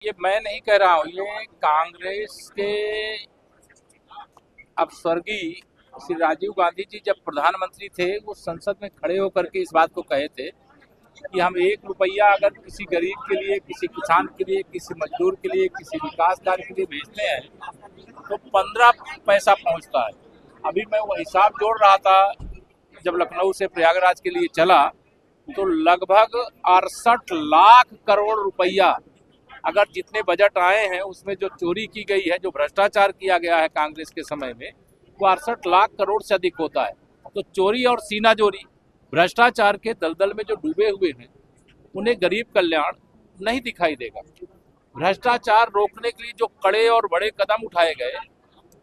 ये मैं नहीं कह रहा हूँ, ये कांग्रेस के अब स्वर्गीय श्री राजीव गांधी जी जब प्रधानमंत्री थे वो संसद में खड़े होकर के इस बात को कहे थे कि हम 1 रुपया अगर किसी गरीब के लिए, किसी किसान के लिए, किसी मजदूर के लिए, किसी विकास कार्य के लिए भेजते हैं तो 15 पैसा पहुंचता है। अभी मैं वो हिसाब जोड़ रहा था, जब लखनऊ से प्रयागराज के लिए चला तो लगभग 68 लाख करोड़ रुपया, अगर जितने बजट आए हैं उसमें जो चोरी की गई है, जो भ्रष्टाचार किया गया है कांग्रेस के समय में, वो 68 लाख करोड़ से अधिक होता है। तो चोरी और सीनाजोरी, भ्रष्टाचार के दलदल में जो डूबे हुए हैं उन्हें गरीब कल्याण नहीं दिखाई देगा। भ्रष्टाचार रोकने के लिए जो कड़े और बड़े कदम उठाए गए,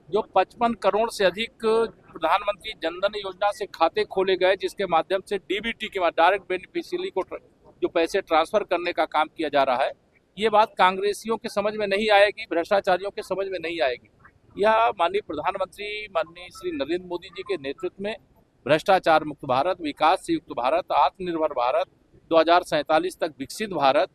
जो 55 करोड़ से अधिक प्रधानमंत्री जनधन योजना से खाते खोले गए, जिसके माध्यम से डीबीटी के डायरेक्ट बेनिफिशियरी को जो पैसे ट्रांसफर करने का काम किया जा रहा है, ये बात कांग्रेसियों के समझ में नहीं आएगी, भ्रष्टाचारियों के समझ में नहीं आएगी। यह माननीय प्रधानमंत्री माननीय श्री नरेंद्र मोदी जी के नेतृत्व में भ्रष्टाचार मुक्त भारत, विकास से युक्त भारत, आत्मनिर्भर भारत, 2047 तक विकसित भारत,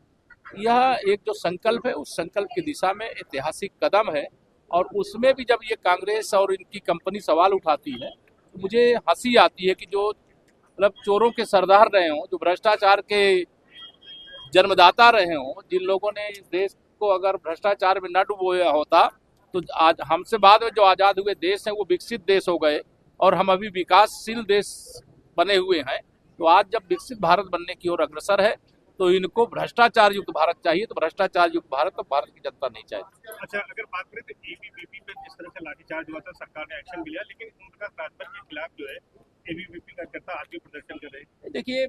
यह एक जो संकल्प है उस संकल्प की दिशा में ऐतिहासिक कदम है। और उसमें भी जब ये कांग्रेस और इनकी कंपनी सवाल उठाती है तो मुझे हंसी आती है कि जो मतलब चोरों के सरदार रहे हों, जो भ्रष्टाचार के जन्मदाता रहे हों, जिन लोगों ने इस देश को अगर भ्रष्टाचार में न डुबोया होता तो आज हमसे बाद में जो आज़ाद हुए देश हैं वो विकसित देश हो गए और हम अभी विकासशील देश बने हुए हैं। तो आज जब विकसित भारत बनने की ओर अग्रसर है तो इनको भ्रष्टाचार युक्त भारत चाहिए, तो भ्रष्टाचार युक्त भारत तो भारत की जनता नहीं चाहती। अच्छा, अगर बात करें तो एबीवीपी पर जिस तरह से लाठीचार्ज हुआ था, सरकार ने एक्शन लिया, लेकिन उनका राजभर के खिलाफ जो है एबीवीपी का करता आज भी प्रदर्शन कर रहे हैं। देखिए,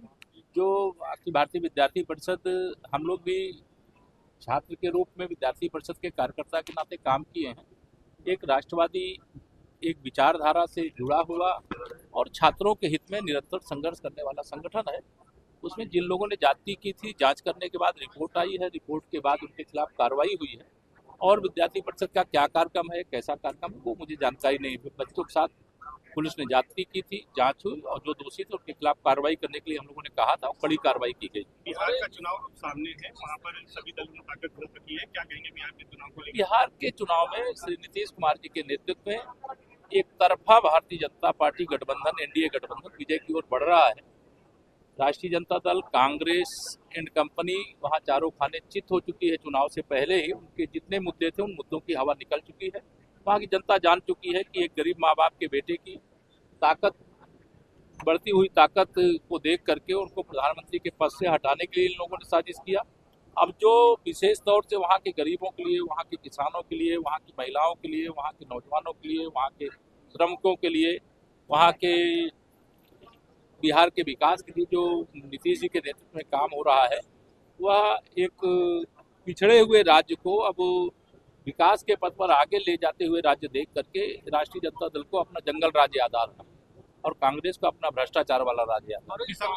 जो अखिल भारतीय विद्यार्थी परिषद, हम लोग भी छात्र के रूप में विद्यार्थी परिषद के कार्यकर्ता के नाते काम किए हैं। एक राष्ट्रवादी, एक विचारधारा से जुड़ा हुआ और छात्रों के हित में निरंतर संघर्ष करने वाला संगठन है। उसमें जिन लोगों ने जाति की थी, जांच करने के बाद रिपोर्ट आई है, रिपोर्ट के बाद उनके खिलाफ कार्रवाई हुई है। और विद्यार्थी परिषद का क्या कार्यक्रम है, कैसा कार्यक्रम है, वो मुझे जानकारी नहीं है। बच्चों के साथ पुलिस ने जाति की थी, जांच हुई और जो दोषी थे उनके खिलाफ कार्रवाई करने के लिए हम लोगों ने कहा था, बड़ी कार्रवाई की गई। बिहार का चुनाव अब सामने है, वहाँ पर सभी दलों ने ताकत झोंक रखी है, क्या कहेंगे बिहार के चुनाव को लेकर? बिहार के चुनाव में श्री नीतीश कुमार जी के नेतृत्व में एक तरफा भारतीय जनता पार्टी गठबंधन, एनडीए गठबंधन विजय की ओर बढ़ रहा है। राष्ट्रीय जनता दल, कांग्रेस एंड कंपनी वहाँ चारों खाने चित हो चुकी है। चुनाव से पहले ही उनके जितने मुद्दे थे उन मुद्दों की हवा निकल चुकी है। वहाँ की जनता जान चुकी है कि एक गरीब माँ बाप के बेटे की ताकत, बढ़ती हुई ताकत को देख करके उनको प्रधानमंत्री के पद से हटाने के लिए इन लोगों ने साजिश किया। अब जो विशेष तौर से वहाँ के गरीबों के लिए, वहाँ के किसानों के लिए, वहाँ की महिलाओं के लिए, वहाँ के नौजवानों के लिए, वहाँ के श्रमिकों के लिए, वहाँ के बिहार के विकास के लिए जो नीतीश जी के नेतृत्व में काम हो रहा है, वह एक पिछड़े हुए राज्य को अब विकास के पथ पर आगे ले जाते हुए राज्य देख करके राष्ट्रीय जनता दल को अपना जंगल राज्य याद आ रहा है और कांग्रेस को अपना भ्रष्टाचार वाला राज्य याद आ रहा है।